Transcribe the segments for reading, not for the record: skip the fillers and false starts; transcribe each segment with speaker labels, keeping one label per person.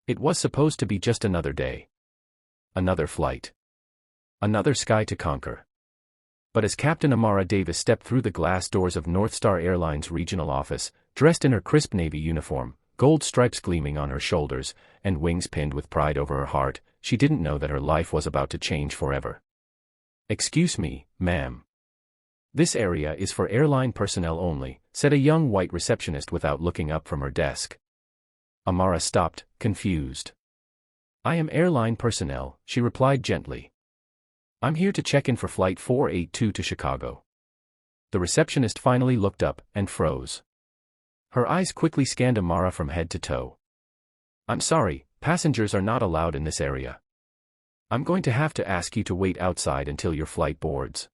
Speaker 1: It was supposed to be just another day. Another flight. Another sky to conquer. But as Captain Amara Davis stepped through the glass doors of North Star Airlines regional office, dressed in her crisp Navy uniform, gold stripes gleaming on her shoulders, and wings pinned with pride over her heart, she didn't know that her life was about to change forever. "Excuse me, ma'am. This area is for airline personnel only," said a young white receptionist without looking up from her desk. Amara stopped, confused. "I am airline personnel," she replied gently. "I'm here to check in for Flight 482 to Chicago." The receptionist finally looked up and froze. Her eyes quickly scanned Amara from head to toe. "I'm sorry, passengers are not allowed in this area. I'm going to have to ask you to wait outside until your flight boards."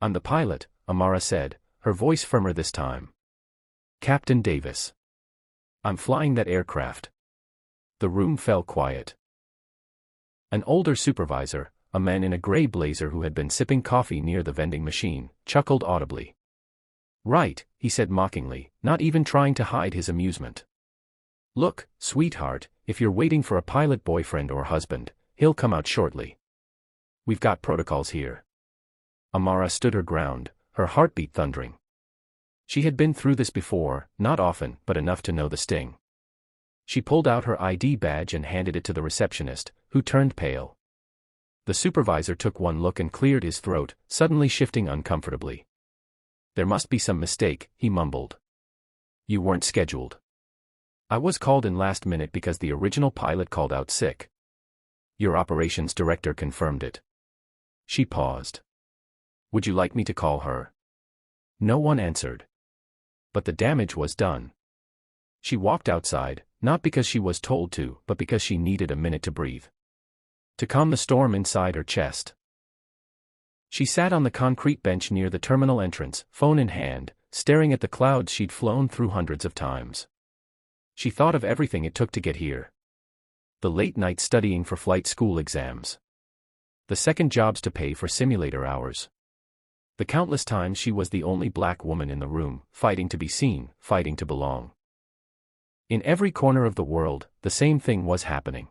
Speaker 1: "I'm the pilot," Amara said, her voice firmer this time. "Captain Davis. I'm flying that aircraft." The room fell quiet. An older supervisor, a man in a gray blazer who had been sipping coffee near the vending machine, chuckled audibly. "Right," he said mockingly, not even trying to hide his amusement. "Look, sweetheart, if you're waiting for a pilot boyfriend or husband, he'll come out shortly. We've got protocols here." Amara stood her ground, her heartbeat thundering. She had been through this before, not often, but enough to know the sting. She pulled out her ID badge and handed it to the receptionist, who turned pale. The supervisor took one look and cleared his throat, suddenly shifting uncomfortably. "There must be some mistake," he mumbled. "You weren't scheduled." "I was called in last minute because the original pilot called out sick." "Your operations director confirmed it." She paused. "Would you like me to call her?" No one answered. But the damage was done. She walked outside, not because she was told to, but because she needed a minute to breathe. To calm the storm inside her chest. She sat on the concrete bench near the terminal entrance, phone in hand, staring at the clouds she'd flown through hundreds of times. She thought of everything it took to get here. The late night studying for flight school exams. The second jobs to pay for simulator hours. The countless times she was the only black woman in the room, fighting to be seen, fighting to belong. In every corner of the world, the same thing was happening.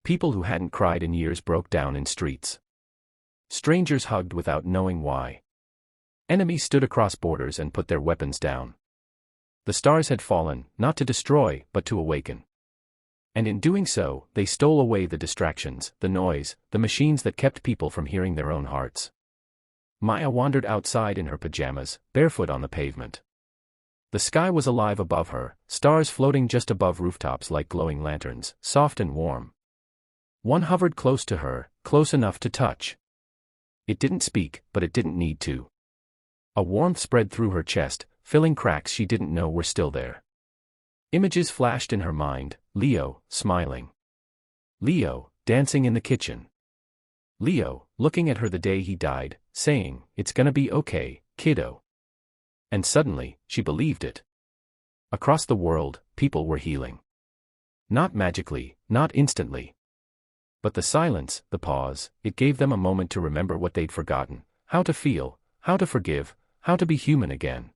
Speaker 1: People who hadn't cried in years broke down in streets. Strangers hugged without knowing why. Enemies stood across borders and put their weapons down. The stars had fallen, not to destroy, but to awaken. And in doing so, they stole away the distractions, the noise, the machines that kept people from hearing their own hearts. Maya wandered outside in her pajamas, barefoot on the pavement. The sky was alive above her, stars floating just above rooftops like glowing lanterns, soft and warm. One hovered close to her, close enough to touch. It didn't speak, but it didn't need to. A warmth spread through her chest, filling cracks she didn't know were still there. Images flashed in her mind, Leo, smiling. Leo, dancing in the kitchen. Leo, looking at her the day he died, saying, "It's gonna be okay, kiddo." And suddenly, she believed it. Across the world, people were healing. Not magically, not instantly. But the silence, the pause, it gave them a moment to remember what they'd forgotten, how to feel, how to forgive, how to be human again.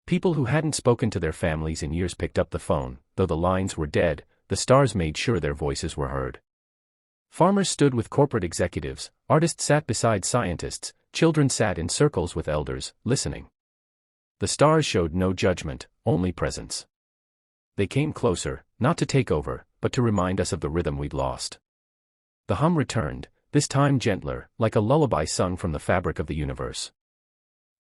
Speaker 1: People who hadn't spoken to their families in years picked up the phone, though the lines were dead, the stars made sure their voices were heard. Farmers stood with corporate executives, artists sat beside scientists, children sat in circles with elders, listening. The stars showed no judgment, only presence. They came closer, not to take over, but to remind us of the rhythm we'd lost. The hum returned, this time gentler, like a lullaby sung from the fabric of the universe.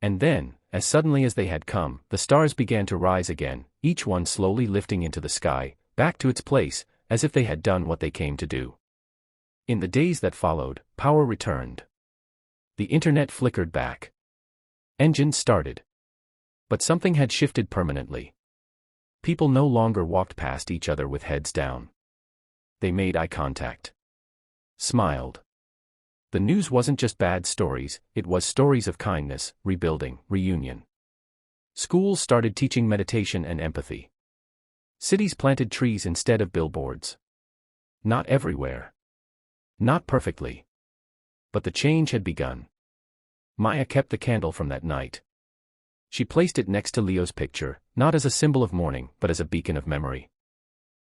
Speaker 1: And then, as suddenly as they had come, the stars began to rise again, each one slowly lifting into the sky, back to its place, as if they had done what they came to do. In the days that followed, power returned. The internet flickered back. Engines started. But something had shifted permanently. People no longer walked past each other with heads down. They made eye contact. Smiled. The news wasn't just bad stories, it was stories of kindness, rebuilding, reunion. Schools started teaching meditation and empathy. Cities planted trees instead of billboards. Not everywhere. Not perfectly. But the change had begun. Maya kept the candle from that night. She placed it next to Leo's picture, not as a symbol of mourning, but as a beacon of memory.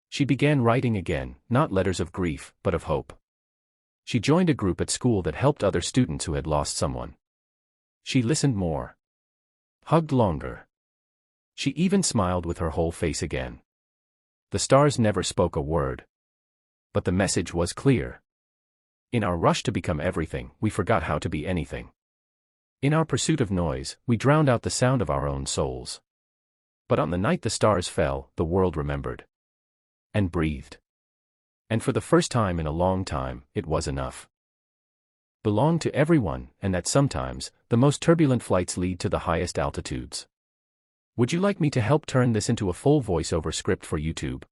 Speaker 1: She began writing again, not letters of grief, but of hope. She joined a group at school that helped other students who had lost someone. She listened more. Hugged longer. She even smiled with her whole face again. The stars never spoke a word. But the message was clear. In our rush to become everything, we forgot how to be anything. In our pursuit of noise, we drowned out the sound of our own souls. But on the night the stars fell, the world remembered. And breathed. And for the first time in a long time, it was enough. Belong to everyone, and that sometimes, the most turbulent flights lead to the highest altitudes. Would you like me to help turn this into a full voiceover script for YouTube?